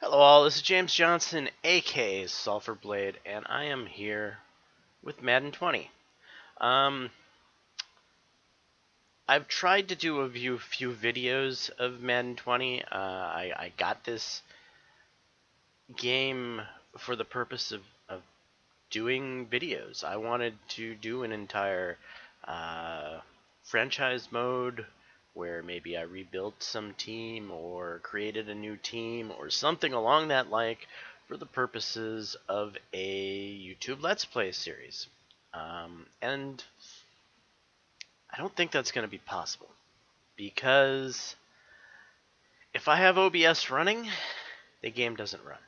Hello all, this is James Johnson, aka Sulfurblade, and I am here with Madden 20. Um, I've tried to do a few videos of Madden 20. I got this game for the purpose of doing videos. I wanted to do an entire uh, franchise mode where maybe I rebuilt some team or created a new team or something along that like for the purposes of a YouTube Let's Play series. And I don't think that's going to be possible because if I have OBS running, the game doesn't run.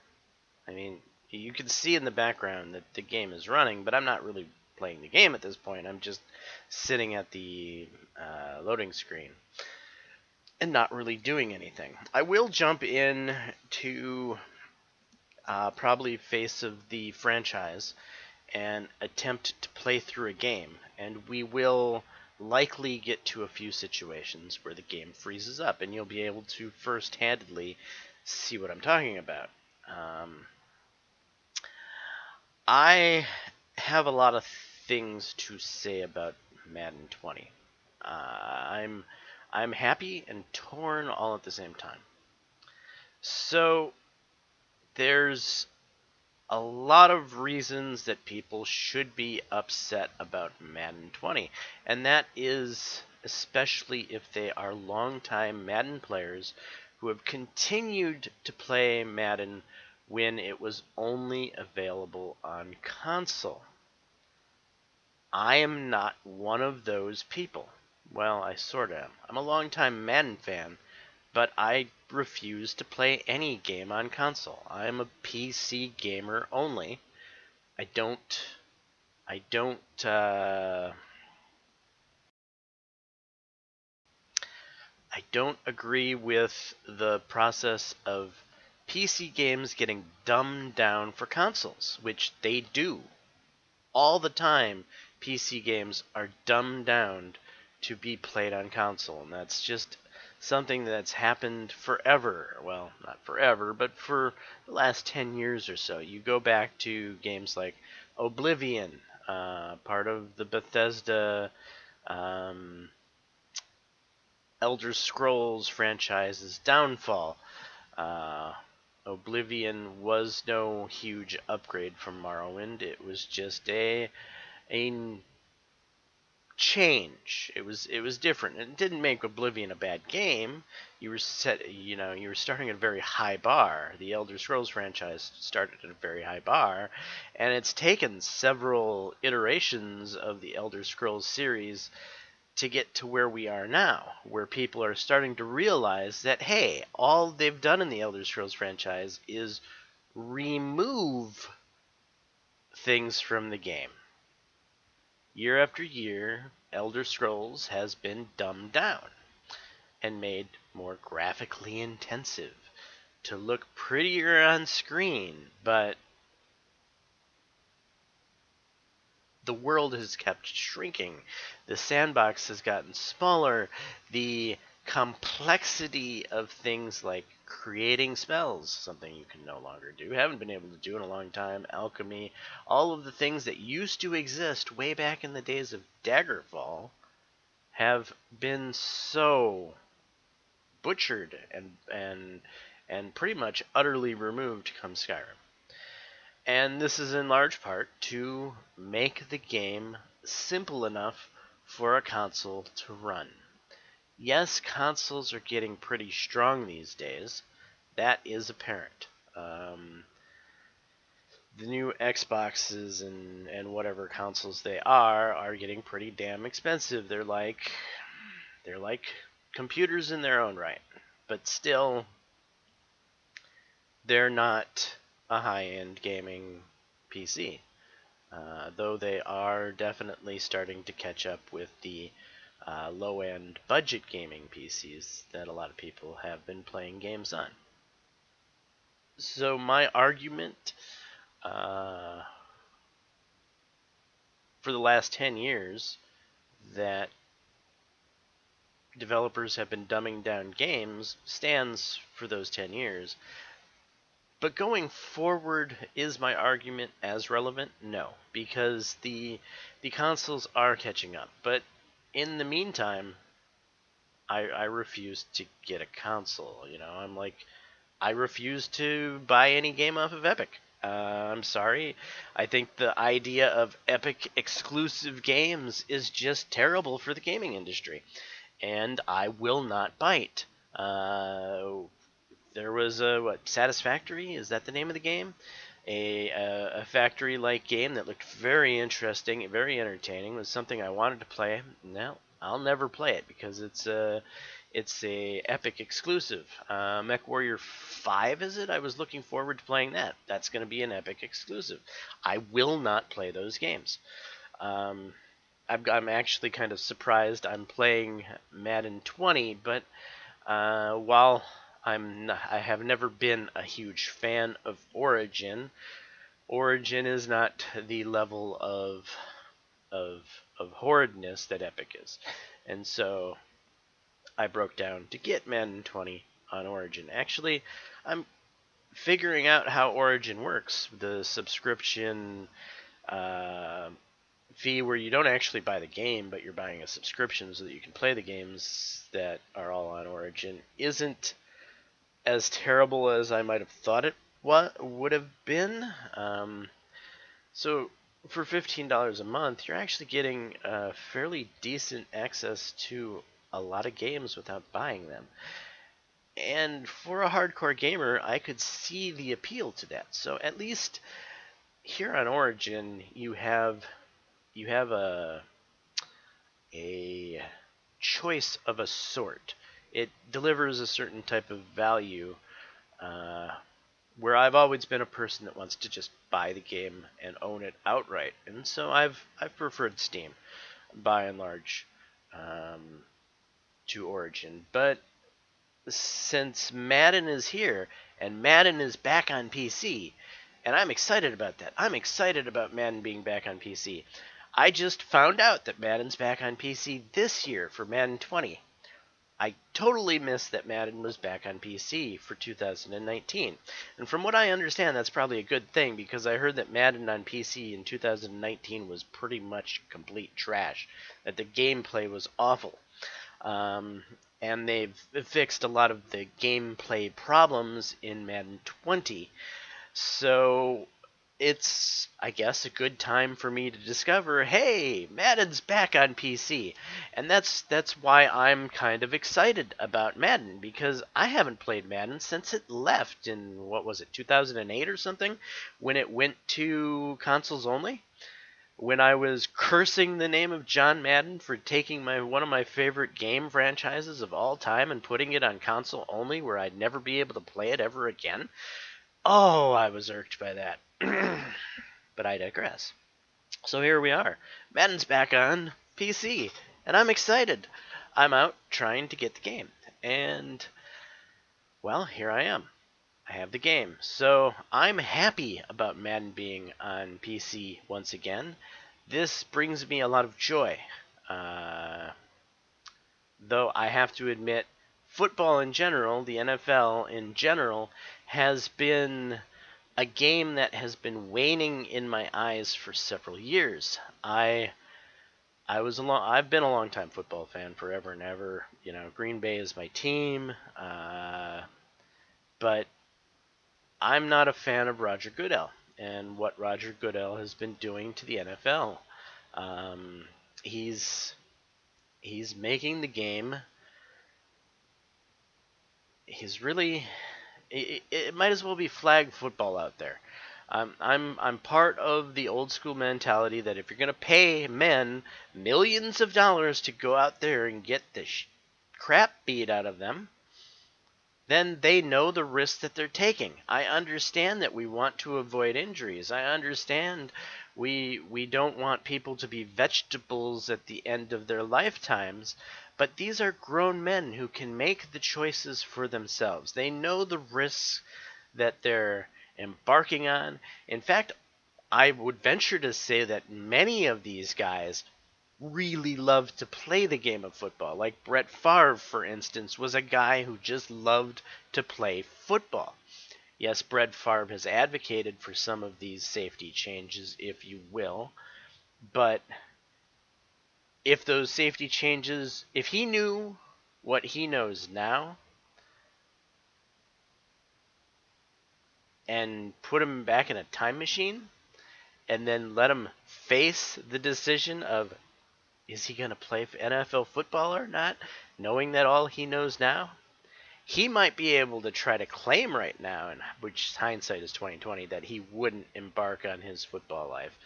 I mean, you can see in the background that the game is running, but I'm not really playing the game at this point. I'm just sitting at the loading screen and not really doing anything. I will jump in to probably face of the franchise and attempt to play through a game, and we will likely get to a few situations where the game freezes up, and you'll be able to first-handedly see what I'm talking about. I have a lot of things to say about Madden 20. I'm happy and torn all at the same time. So there's a lot of reasons that people should be upset about Madden 20, and that is especially if they are longtime Madden players who have continued to play Madden when it was only available on console. I am not one of those people. Well, I sort of am. I'm a longtime Madden fan, but I refuse to play any game on console. I am a PC gamer only. I don't I don't I don't agree with the process of PC games getting dumbed down for consoles, which they do. All the time, PC games are dumbed down to be played on console, and that's just something that's happened forever. Well, not forever, but for the last 10 years or so. You go back to games like Oblivion, part of the Bethesda um, Elder Scrolls franchise's downfall. Uh, Oblivion was no huge upgrade from Morrowind. It was just a change. It was different. It didn't make Oblivion a bad game. You were starting at a very high bar. The Elder Scrolls franchise started at a very high bar, and it's taken several iterations of the Elder Scrolls series to get to where we are now, where people are starting to realize that hey, all they've done in the Elder Scrolls franchise is remove things from the game. Year after year, Elder Scrolls has been dumbed down and made more graphically intensive to look prettier on screen, but the world has kept shrinking. The sandbox has gotten smaller. The complexity of things like creating spells, something you can no longer do, haven't been able to do in a long time, alchemy, all of the things that used to exist way back in the days of Daggerfall have been so butchered and pretty much utterly removed come Skyrim. And this is in large part to make the game simple enough for a console to run. Yes, consoles are getting pretty strong these days. That is apparent. The new Xboxes and whatever consoles they are getting pretty damn expensive. They're like computers in their own right. But still, they're not a high-end gaming PC. Though they are definitely starting to catch up with the low-end budget gaming PCs that a lot of people have been playing games on. So my argument for the last 10 years that developers have been dumbing down games stands for those 10 years. But going forward, is my argument as relevant? No, because the consoles are catching up. But in the meantime, I refuse to get a console. I'm like, I refuse to buy any game off of Epic. I'm sorry. I think the idea of Epic exclusive games is just terrible for the gaming industry, and I will not bite. There was Satisfactory? Is that the name of the game? A factory-like game that looked very interesting, very entertaining. Was something I wanted to play. No, I'll never play it because it's a Epic exclusive. MechWarrior 5, is it? I was looking forward to playing that. That's going to be an Epic exclusive. I will not play those games. Um, I'm actually kind of surprised I'm playing Madden 20, but while I have never been a huge fan of Origin. Origin is not the level of of horridness that Epic is, and so I broke down to get Madden 20 on Origin. Actually, I'm figuring out how Origin works. The subscription uh, fee, where you don't actually buy the game, but you're buying a subscription so that you can play the games that are all on Origin, isn't as terrible as I might have thought it would have been. So for $15 a month, you're actually getting fairly decent access to a lot of games without buying them. And for a hardcore gamer, I could see the appeal to that. So at least here on Origin, you have a choice of a sort. It delivers a certain type of value, uh, where I've always been a person that wants to just buy the game and own it outright, and so I've preferred Steam by and large, to Origin. But since Madden is here and Madden is back on PC, and I'm excited about that. I'm excited about Madden being back on PC. I just found out that Madden's back on PC this year for Madden 20. I totally missed that Madden was back on PC for 2019. And from what I understand, that's probably a good thing, because I heard that Madden on PC in 2019 was pretty much complete trash, that the gameplay was awful. Um, and they've fixed a lot of the gameplay problems in Madden 20. So it's, I guess, a good time for me to discover, hey, Madden's back on PC. And that's why I'm kind of excited about Madden, because I haven't played Madden since it left in, what was it, 2008 or something, when it went to consoles only. When I was cursing the name of John Madden for taking one of my favorite game franchises of all time and putting it on console only, where I'd never be able to play it ever again. Oh, I was irked by that. But I digress. So here we are. Madden's back on PC, and I'm excited. I'm out trying to get the game. And, well, here I am. I have the game. So I'm happy about Madden being on PC once again. This brings me a lot of joy. Though I have to admit, football in general, the NFL in general, has been a game that has been waning in my eyes for several years. I've been a long time football fan, forever and ever. Green Bay is my team, but I'm not a fan of Roger Goodell and what Roger Goodell has been doing to the NFL. He's making the game. He's really. It might as well be flag football out there. I'm part of the old school mentality that if you're gonna pay men millions of dollars to go out there and get the crap beat out of them, then they know the risk that they're taking. I understand that we want to avoid injuries. I understand we don't want people to be vegetables at the end of their lifetimes, but these are grown men who can make the choices for themselves. They know the risks that they're embarking on. In fact, I would venture to say that many of these guys really loved to play the game of football. Like Brett Favre, for instance, was a guy who just loved to play football. Yes, Brett Favre has advocated for some of these safety changes, if you will, but if those safety changes, if he knew what he knows now and put him back in a time machine and then let him face the decision of is he going to play NFL football or not, knowing that all he knows now, he might be able to try to claim right now, and which hindsight is 2020, that he wouldn't embark on his football life.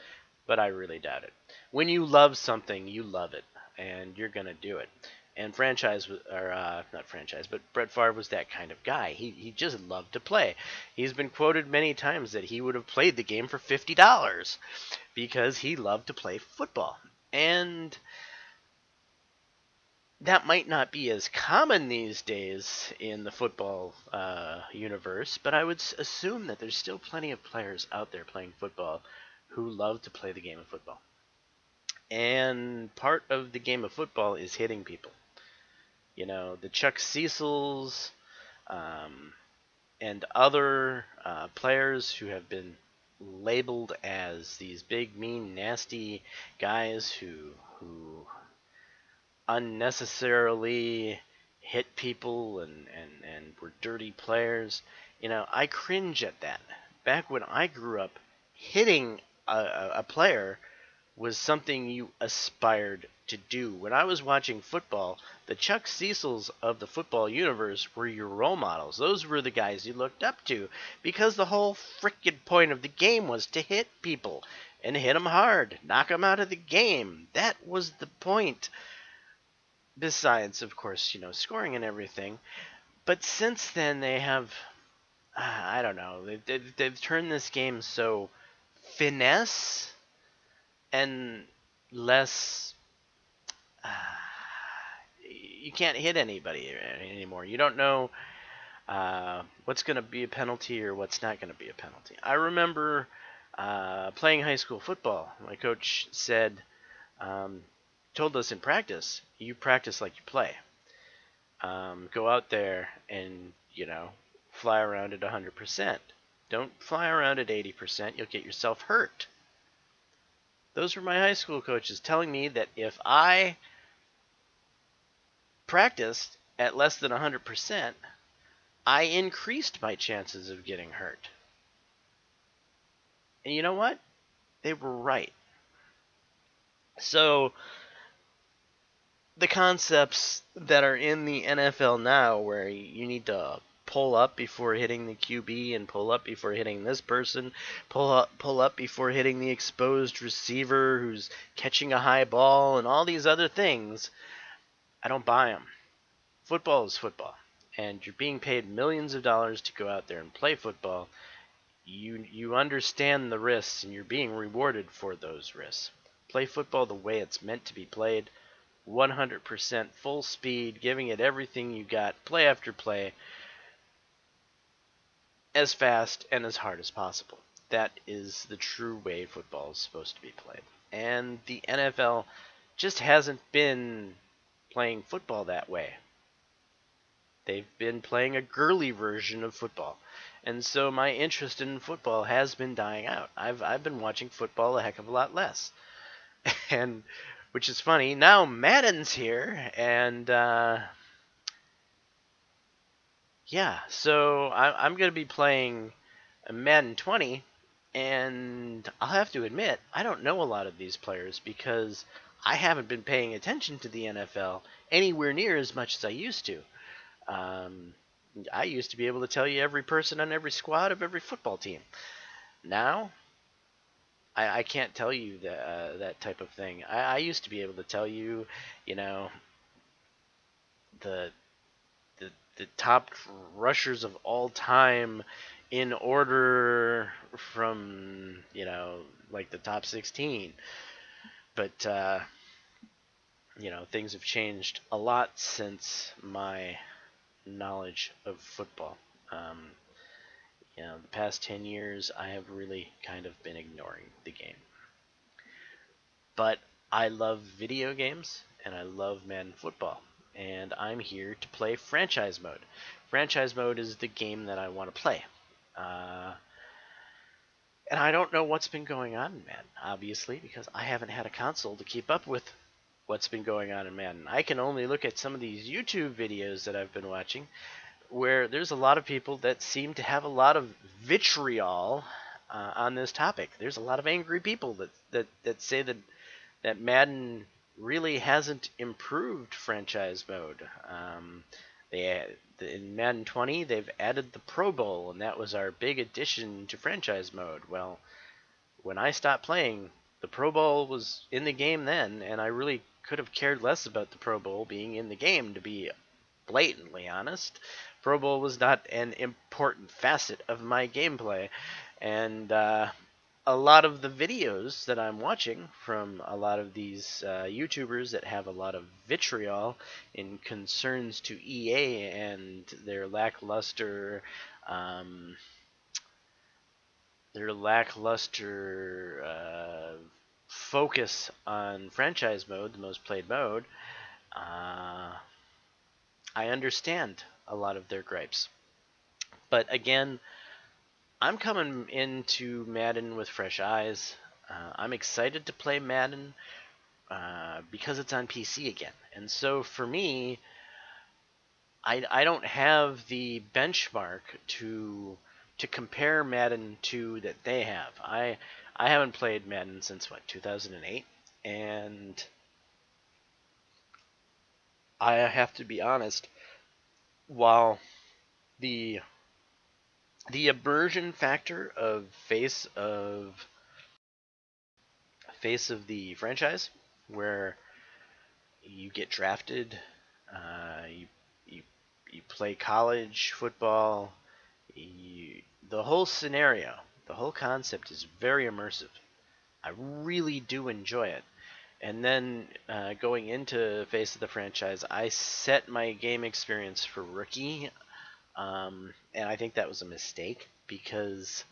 But I really doubt it. When you love something, you love it, and you're gonna do it. And not franchise, but Brett Favre was that kind of guy. He just loved to play. He's been quoted many times that he would have played the game for $50 because he loved to play football. And that might not be as common these days in the football universe, but I would assume that there's still plenty of players out there playing football who love to play the game of football. And part of the game of football is hitting people. You know, the Chuck Cecils and other players who have been labeled as these big, mean, nasty guys who unnecessarily hit people and were dirty players. You know, I cringe at that. Back when I grew up, hitting a player was something you aspired to do. When I was watching football, the Chuck Cecils of the football universe were your role models. Those were the guys you looked up to because the whole frickin' point of the game was to hit people and hit them hard, knock them out of the game. That was the point. Besides, of course, you know, scoring and everything. But since then, they have, I don't know, they've turned this game so finesse and less. Uh, you can't hit anybody anymore. You don't know what's going to be a penalty or what's not going to be a penalty. I remember playing high school football. My coach said, told us in practice, you practice like you play. Go out there and, you know, fly around at 100%. Don't fly around at 80%. You'll get yourself hurt. Those were my high school coaches telling me that if I practiced at less than 100%, I increased my chances of getting hurt. And you know what? They were right. So, the concepts that are in the NFL now, where you need to pull up before hitting the QB and pull up before hitting this person, pull up before hitting the exposed receiver who's catching a high ball, and all these other things, I don't buy them. Football is football, and you're being paid millions of dollars to go out there and play football. You understand the risks, and you're being rewarded for those risks. Play football the way it's meant to be played. 100% full speed, giving it everything you got, play after play, as fast and as hard as possible. That is the true way football is supposed to be played. And the NFL just hasn't been playing football that way. They've been playing a girly version of football. And so my interest in football has been dying out. I've been watching football a heck of a lot less. And which is funny. Now Madden's here, and yeah, so I'm going to be playing Madden 20, and I'll have to admit, I don't know a lot of these players because I haven't been paying attention to the NFL anywhere near as much as I used to. Um, I used to be able to tell you every person on every squad of every football team. Now, I can't tell you that type of thing. I used to be able to tell you, you know, the the top rushers of all time in order from, you know, like the top 16. But you know, things have changed a lot since my knowledge of football. You know, the past 10 years, I have really kind of been ignoring the game. But I love video games, and I love Madden football, and I'm here to play franchise mode. Franchise mode is the game that I want to play. And I don't know what's been going on in Madden, obviously, because I haven't had a console to keep up with what's been going on in Madden. I can only look at some of these YouTube videos that I've been watching where there's a lot of people that seem to have a lot of vitriol on this topic. There's a lot of angry people that say that Madden really hasn't improved franchise mode. In Madden 20, they've added the Pro Bowl, and that was our big addition to franchise mode. Well, when I stopped playing, the Pro Bowl was in the game then, and I really could have cared less about the Pro Bowl being in the game, to be blatantly honest. Pro Bowl was not an important facet of my gameplay, and a lot of the videos that I'm watching from a lot of these YouTubers that have a lot of vitriol in concerns to EA and um, their lackluster focus on franchise mode, the most played mode, uh, I understand a lot of their gripes. But again, I'm coming into Madden with fresh eyes. I'm excited to play Madden because it's on PC again. And so for me, I don't have the benchmark to compare Madden to that they have. I haven't played Madden since what, 2008, and I have to be honest. While the the immersion factor of face of the franchise, where you get drafted, you, you you play college football, the whole scenario, the whole concept is very immersive. I really do enjoy it. And then going into face of the franchise, I set my game experience for rookie, and I think that was a mistake because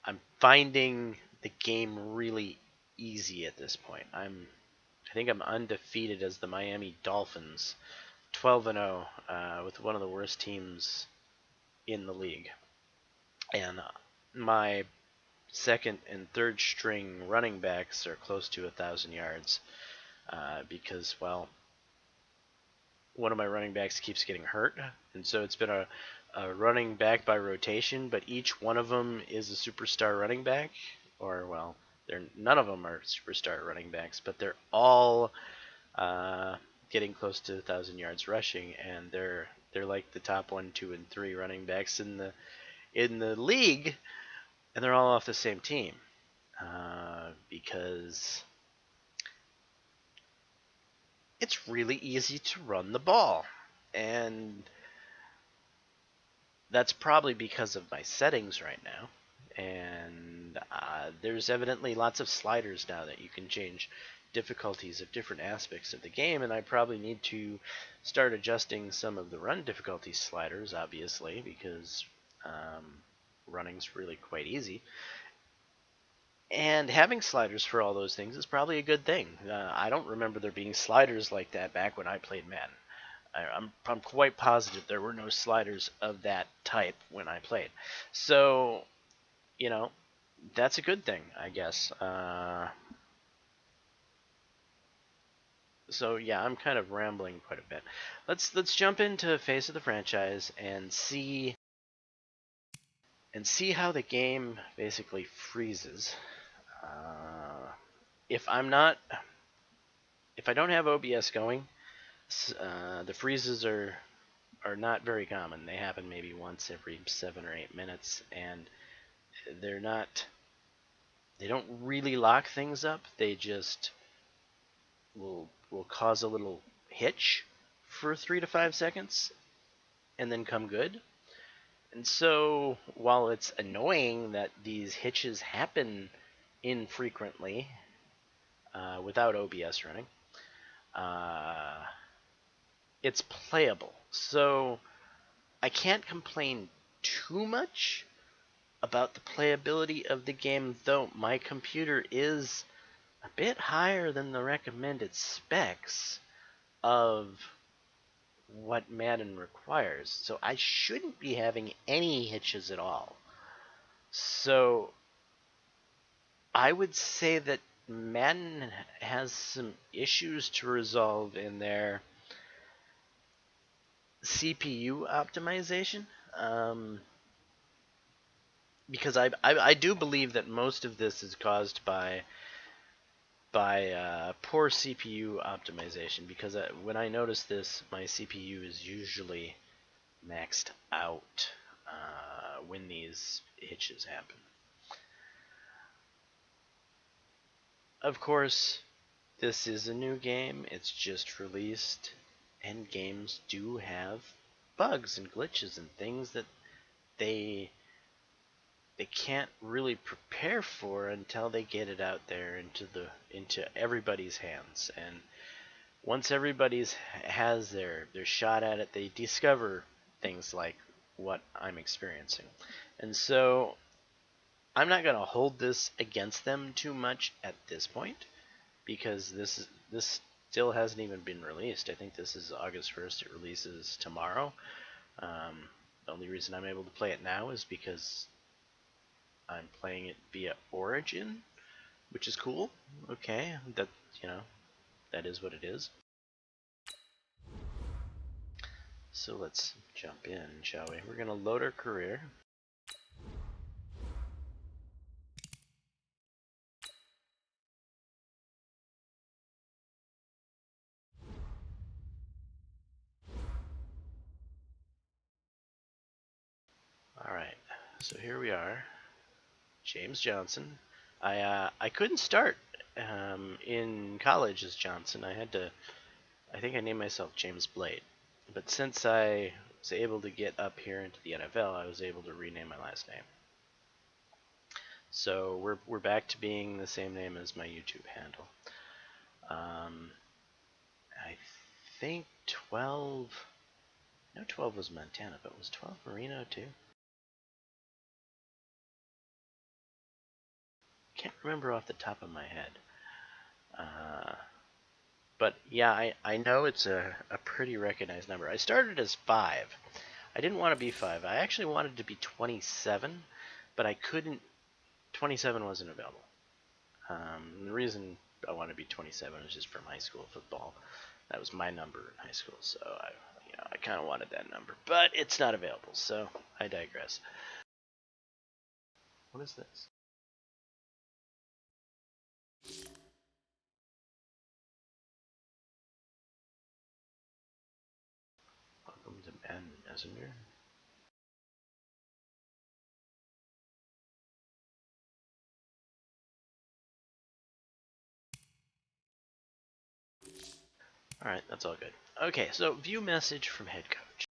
I'm finding the game really easy at this point. I think I'm undefeated as the Miami Dolphins, 12-0, with one of the worst teams in the league. And my second and third string running backs are close to 1,000 yards because, well, one of my running backs keeps getting hurt, and so it's been a running back by rotation, but each one of them is a superstar running back, or well, they're none of them are superstar running backs, but they're all uh, getting close to 1,000 yards rushing, and they're like the top 1, 2, and 3 running backs in the league, and they're all off the same team because it's really easy to run the ball, and that's probably because of my settings right now. And there's evidently lots of sliders now that you can change difficulties of different aspects of the game, and I probably need to start adjusting some of the run difficulty sliders, obviously, because running's really quite easy. And having sliders for all those things is probably a good thing. I don't remember there being sliders like that back when I played Madden. I'm quite positive there were no sliders of that type when I played. So, you know, that's a good thing, I guess. So yeah, I'm kind of rambling quite a bit. Let's jump into face of the franchise and see how the game basically freezes. If I'm not, if I don't have OBS going, the freezes are not very common. They happen maybe once every 7 or 8 minutes, and they're not. They don't really lock things up. They just will cause a little hitch for 3 to 5 seconds, and then come good. And so, while it's annoying that these hitches happen infrequently without OBS running, uh, it's playable. So I can't complain too much about the playability of the game, though my computer is a bit higher than the recommended specs of what Madden requires. So I shouldn't be having any hitches at all. So I would say that Madden has some issues to resolve in their CPU optimization. Because I do believe that most of this is caused by poor CPU optimization. Because when I notice this, my CPU is usually maxed out when these hitches happen. Of course, this is a new game. It's just released, and games do have bugs and glitches and things that they can't really prepare for until they get it out there into everybody's hands. And once everybody's has their shot at it, they discover things like what I'm experiencing. And so I'm not going to hold this against them too much at this point, because this still hasn't even been released. I think this is August 1st. It releases tomorrow. The only reason I'm able to play it now is because I'm playing it via Origin, which is cool. Okay, that that is what it is. So let's jump in, shall we? We're gonna load our career. All right, so here we are, James Johnson. I couldn't start in college as Johnson. I think I named myself James Blade. But since I was able to get up here into the NFL, I was able to rename my last name. So we're back to being the same name as my YouTube handle. I think 12. No, 12 was Montana, but was 12 Marino too? Can't remember off the top of my head. But yeah, I know it's a pretty recognized number. I started as 5. I didn't want to be 5. I actually wanted to be 27, but I couldn't. 27 wasn't available. The reason I wanted to be 27 was just from high school football. That was my number in high school, so I kind of wanted that number, but it's not available, so I digress. What is this? Welcome to Madden Messenger. Alright, that's all good. Okay, so view message from head coach.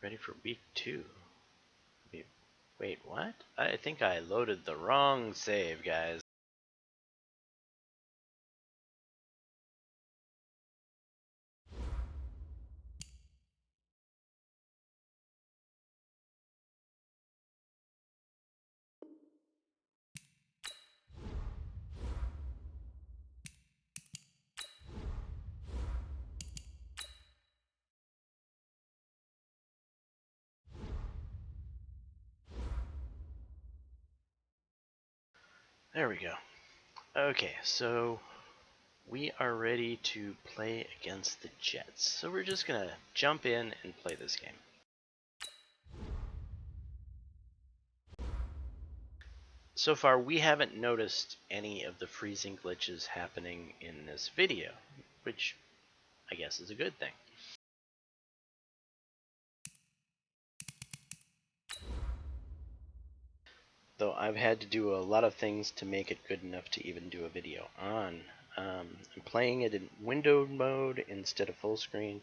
Ready for week 2. Wait, what? I think I loaded the wrong save, guys. There we go. Okay, so we are ready to play against the Jets. So we're just gonna jump in and play this game. So far, we haven't noticed any of the freezing glitches happening in this video, which I guess is a good thing. Though I've had to do a lot of things to make it good enough to even do a video on. I'm playing it in windowed mode instead of full screen.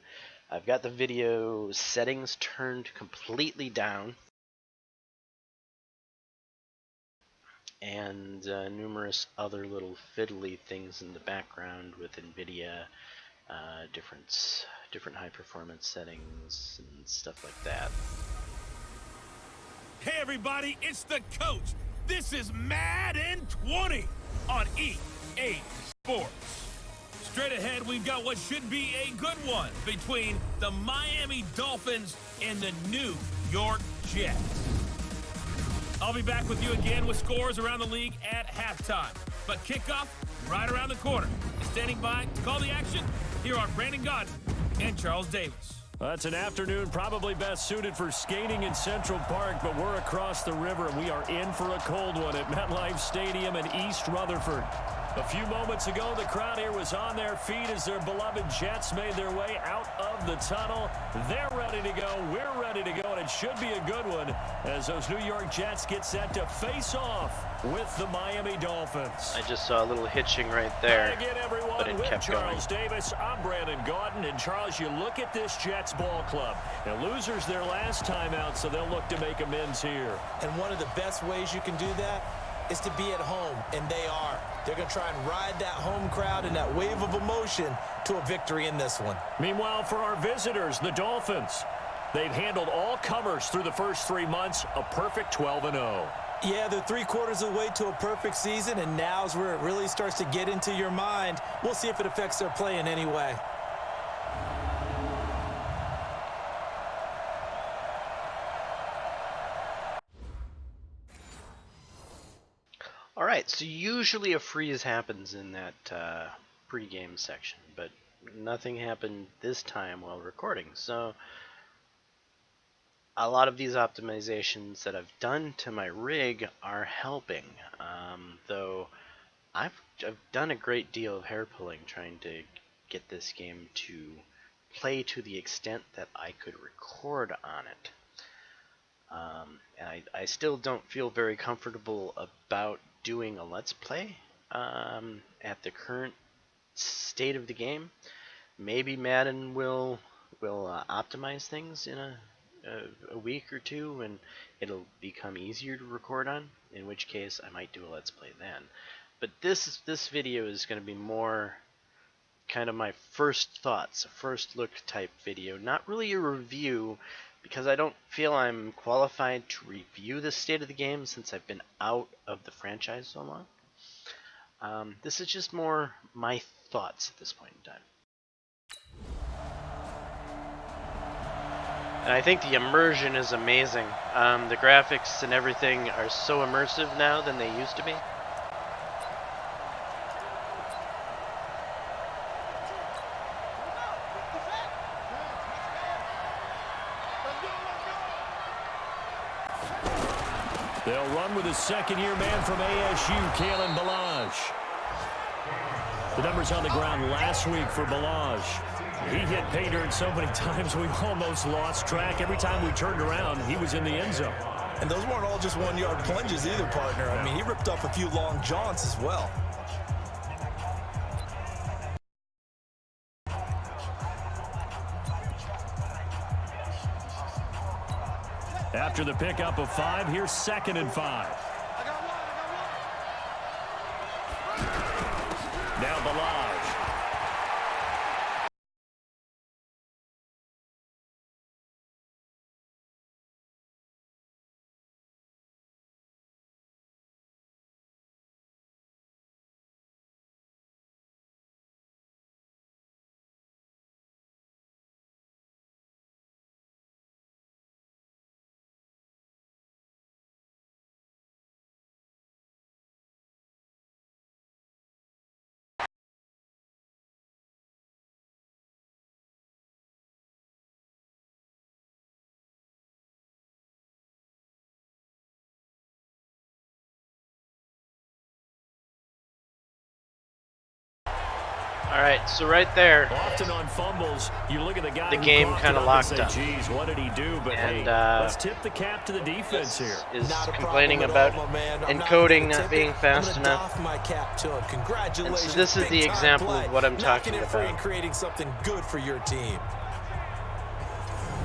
I've got the video settings turned completely down, and numerous other little fiddly things in the background with NVIDIA, different high performance settings and stuff like that. Hey everybody, it's the coach. This is Madden 20 on EA Sports. Straight ahead, we've got what should be a good one between the Miami Dolphins and the New York Jets. I'll be back with you again with scores around the league at halftime. But kickoff right around the corner. Standing by to call the action, here are Brandon Gaudin and Charles Davis. It's an afternoon probably best suited for skating in Central Park, but we're across the river and we are in for a cold one at MetLife Stadium in East Rutherford. A few moments ago, the crowd here was on their feet as their beloved Jets made their way out of the tunnel. They're ready to go. We're ready to go, and it should be a good one as those New York Jets get set to face off with the Miami Dolphins. I just saw a little hitching right there, again, everyone, but it with kept Charles going. Davis, I'm Brandon Gaudin, and Charles, you look at this Jets ball club. Now, losers their last time out, so they'll look to make amends here. And one of the best ways you can do that is to be at home, and they are. They're going to try and ride that home crowd and that wave of emotion to a victory in this one. Meanwhile, for our visitors, the Dolphins, they've handled all comers through the first 3 months, a perfect 12-0. Yeah, they're 3/4 of the way to a perfect season, and now's where it really starts to get into your mind. We'll see if it affects their play in any way. All right, so usually a freeze happens in that pregame section, but nothing happened this time while recording. So a lot of these optimizations that I've done to my rig are helping, though I've done a great deal of hair pulling trying to get this game to play to the extent that I could record on it. And I still don't feel very comfortable about doing a Let's Play at the current state of the game. Maybe Madden will optimize things in a week or two, and it'll become easier to record on, in which case I might do a Let's Play then. But this video is going to be more kind of my first thoughts, a first look type video, not really a review, because I don't feel I'm qualified to review the state of the game since I've been out of the franchise so long. This is just more my thoughts at this point in time. And I think the immersion is amazing. The graphics and everything are so immersive now than they used to be. They'll run with his second-year man from ASU, Kalen Ballage. The numbers on the ground last week for Ballage. He hit pay dirt so many times we almost lost track. Every time we turned around, he was in the end zone. And those weren't all just one-yard plunges either, partner. I mean, he ripped off a few long jaunts as well. After the pickup of 5, here's 2nd and 5. Now Ballage. All right, so right there, Often on fumbles, you look at the guy the who game coughed kind it of up and locked say, up. geez, what did he do? But And, hey, let's tip the cap to the defense here. is Not a complaining problem at about all, my man. I'm encoding gonna not being tip it. fast I'm gonna enough. doff my cap to him. Congratulations. And so this is the big-time example play. of what I'm Knocking talking it free about. and creating something good for your team.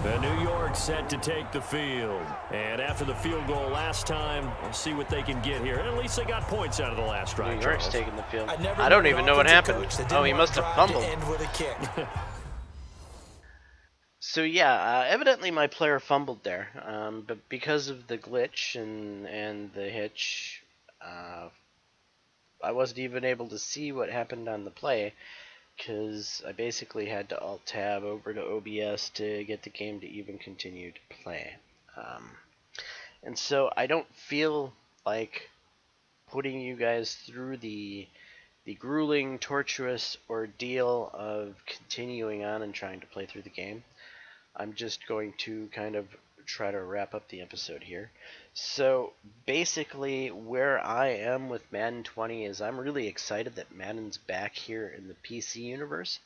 The New York set to take the field. And after the field goal last time, we'll see what they can get here. At least they got points out of the last drive. New York's Charles. taking the field. never I don't knew even an know what offensive happened. coach that Oh, didn't he want must a have drive to fumbled. end with a kick. So yeah, evidently my player fumbled there, but because of the glitch and the hitch, I wasn't even able to see what happened on the play. because I basically had to alt-tab over to OBS to get the game to even continue to play. And so I don't feel like putting you guys through the grueling, tortuous ordeal of continuing on and trying to play through the game. I'm just going to kind of try to wrap up the episode here. So basically where I am with Madden 20 is I'm really excited that Madden's back here in the PC universe,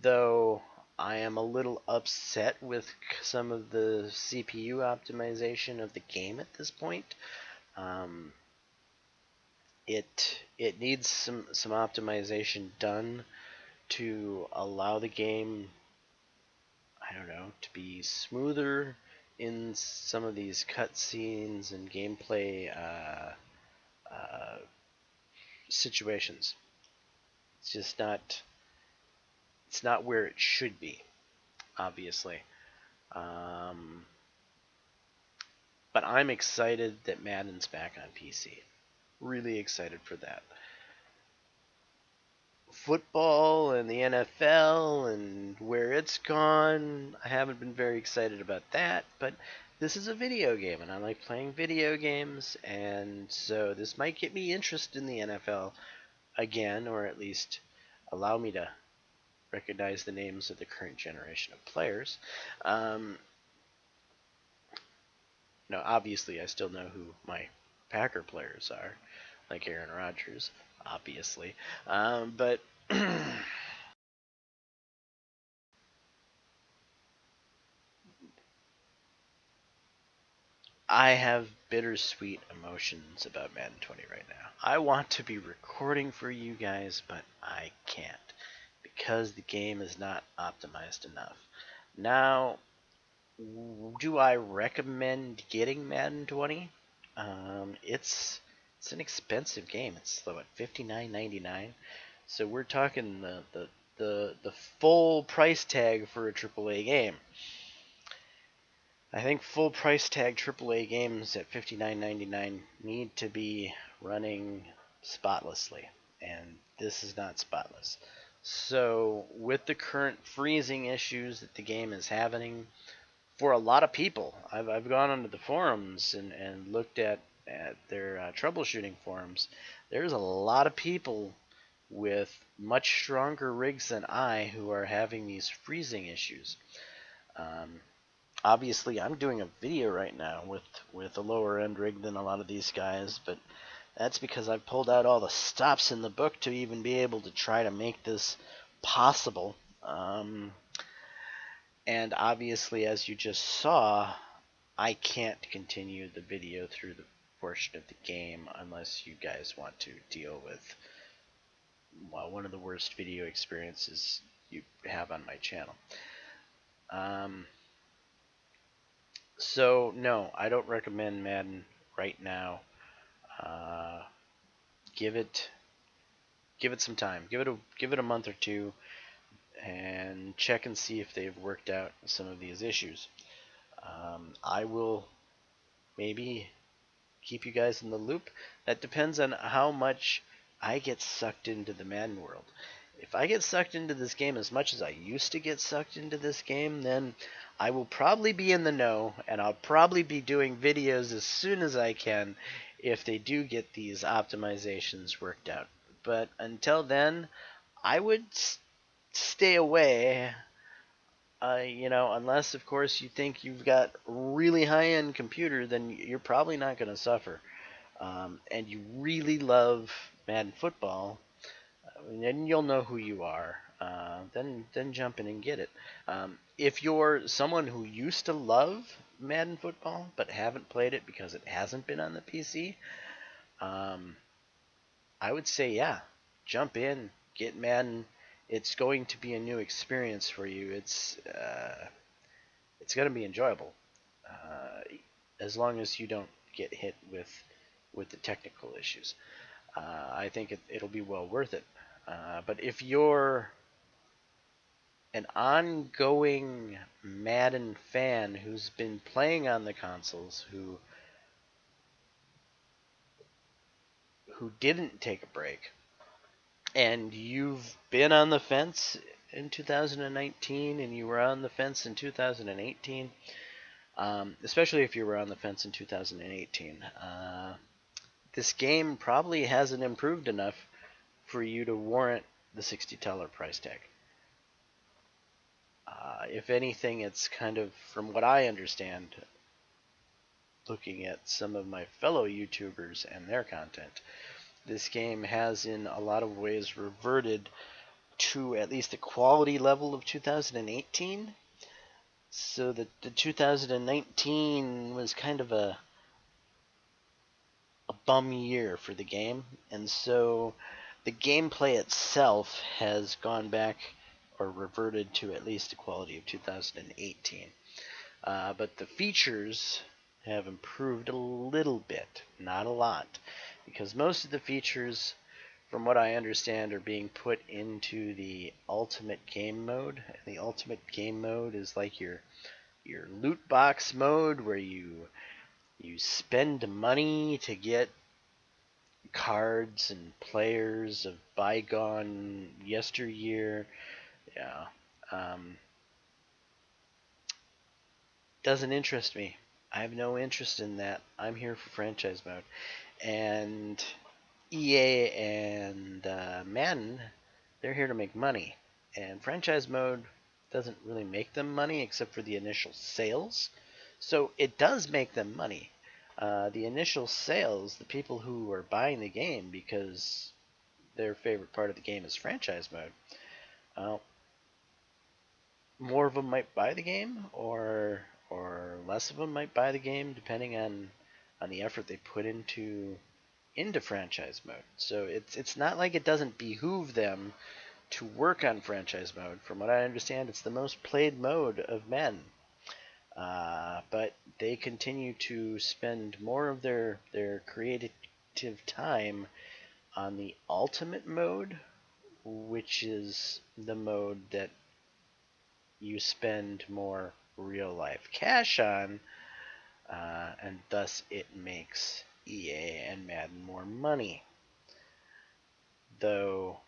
though I am a little upset with some of the CPU optimization of the game at this point. It needs some optimization done to allow the game, I don't know, to be smoother in some of these cutscenes and gameplay situations. It's just not. It's not where it should be, obviously. Um, but I'm excited that Madden's back on PC. Really excited for that. Football and the NFL and where it's gone, I haven't been very excited about that, but this is a video game and I like playing video games, and so this might get me interested in the NFL again, or at least allow me to recognize the names of the current generation of players. Now, obviously, I still know who my Packer players are, like Aaron Rodgers, obviously, but I have bittersweet emotions about Madden 20 right now. I want to be recording for you guys, but I can't because the game is not optimized enough. Now, do I recommend getting Madden 20? It's an expensive game. It's what, $59.99. So we're talking the full price tag for a AAA game. I think full price tag AAA games at $59.99 need to be running spotlessly, and this is not spotless. So with the current freezing issues that the game is having, for a lot of people, I've gone onto the forums and looked at their troubleshooting forums. There's a lot of people with much stronger rigs than I who are having these freezing issues. Obviously, I'm doing a video right now with a lower end rig than a lot of these guys, but that's because I've pulled out all the stops in the book to even be able to try to make this possible. And obviously, as you just saw, I can't continue the video through the portion of the game unless you guys want to deal with, well, one of the worst video experiences you have on my channel. So no, I don't recommend Madden right now. Give it some time. Give it a month or two, and check and see if they've worked out some of these issues. I will maybe keep you guys in the loop. That depends on how much I get sucked into the Madden world. If I get sucked into this game as much as I used to get sucked into this game, then I will probably be in the know, and I'll probably be doing videos as soon as I can if they do get these optimizations worked out. But until then, I would stay away. Unless of course you think you've got really high-end computer, then you're probably not going to suffer. And you really love Madden football, then you'll know who you are. Then jump in and get it. If you're someone who used to love Madden football but haven't played it because it hasn't been on the PC, I would say yeah, jump in, get Madden. It's going to be a new experience for you. It's going to be enjoyable, as long as you don't get hit with the technical issues. I think it'll be well worth it. But if you're an ongoing Madden fan who's been playing on the consoles, who didn't take a break, and you've been on the fence in 2019 and you were on the fence in 2018, especially if you were on the fence in 2018, this game probably hasn't improved enough for you to warrant the $60 price tag. If anything, it's kind of, from what I understand, looking at some of my fellow YouTubers and their content, this game has in a lot of ways reverted to at least the quality level of 2018. So the 2019 was kind of a bum year for the game, and so the gameplay itself has gone back or reverted to at least the quality of 2018. But the features have improved a little bit, not a lot, because most of the features, from what I understand, are being put into the ultimate game mode. And the ultimate game mode is like your loot box mode, where you spend money to get cards and players of bygone yesteryear. Yeah. Doesn't interest me. I have no interest in that. I'm here for franchise mode. And EA and Madden, they're here to make money. And franchise mode doesn't really make them money except for the initial sales. So it does make them money. The initial sales, the people who are buying the game because their favorite part of the game is franchise mode, more of them might buy the game, or less of them might buy the game, depending on the effort they put into franchise mode. So it's not like it doesn't behoove them to work on franchise mode. From what I understand, it's the most played mode of Madden. But they continue to spend more of their creative time on the ultimate mode, which is the mode that you spend more real life cash on, and thus it makes EA and Madden more money. Though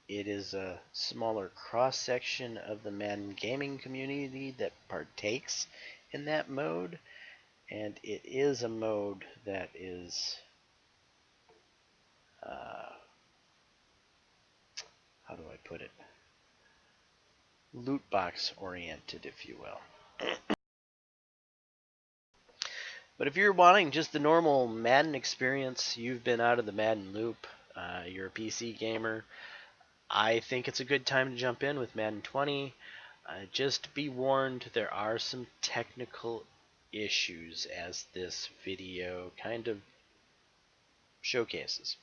it is a smaller cross section of the Madden gaming community that partakes in that mode, and it is a mode that is how do I put it? Loot box oriented, if you will. But if you're wanting just the normal Madden experience, you've been out of the Madden loop, you're a PC gamer, I think it's a good time to jump in with Madden 20. Just be warned, there are some technical issues, as this video kind of showcases.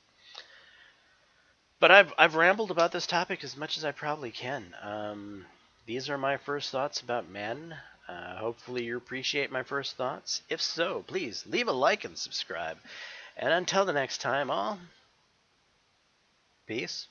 But I've rambled about this topic as much as I probably can. These are my first thoughts about Madden. Hopefully you appreciate my first thoughts. If so, please leave a like and subscribe. And until the next time, all, peace.